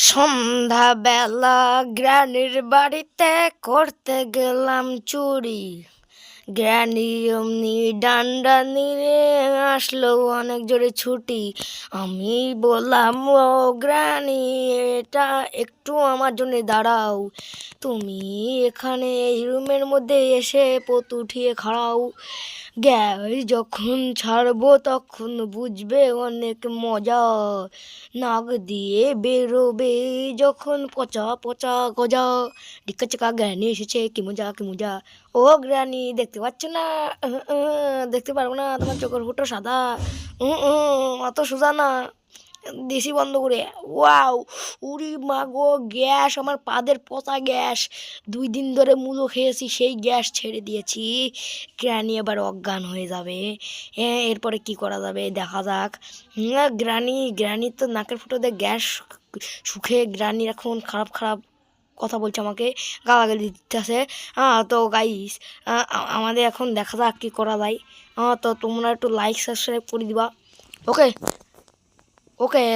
সন্ধ্যাবেলা গ্রানির বাড়িতে করতে গেলাম চুরি। গ্রানি অমনি ডান্ডা নিয়ে আসলো অনেক জোরে ছুটি। আমি বললাম, ও গ্রানি, এটা একটু আমার জন্য দাঁড়াও। তুমি এখানে এই রুমের মধ্যে এসে পোত উঠিয়ে খাড়াও। গ্যাস যখন ছাড়বো তখন বুঝবে অনেক মজা। নাক দিয়ে বেরোবে যখন পচা পচা গজা। ডিক্কা চাকা গ্রানি এসেছে, কি মজা কি মজা। ও গ্রানি, দেখতে পাচ্ছ না? দেখতে পারবো না, তোমার চোখের ফুটো সাদা। অত সোজা না, দেশি বন্ধ করে। ওয়াও, উরি মাগো, গ্যাস, আমার পাদের পচা গ্যাস। 2 দিন ধরে মুলো খেয়েছি, সেই গ্যাস ছেড়ে দিয়েছি। গ্রানি এবার অজ্ঞান হয়ে যাবে। এরপরে কি করা যাবে দেখা যাক। গ্রানি তো নাকের ফুটোতে গ্যাস শুকে গ্রানি এখন খারাপ খারাপ কথা বলছে, আমাকে গালাগালি দিতেছে। তো গাইস, আমাদের এখন দেখা যাক কি করা যায়। তো তোমরা একটু লাইক সাবস্ক্রাইব করে দিবা। ওকে ওকে।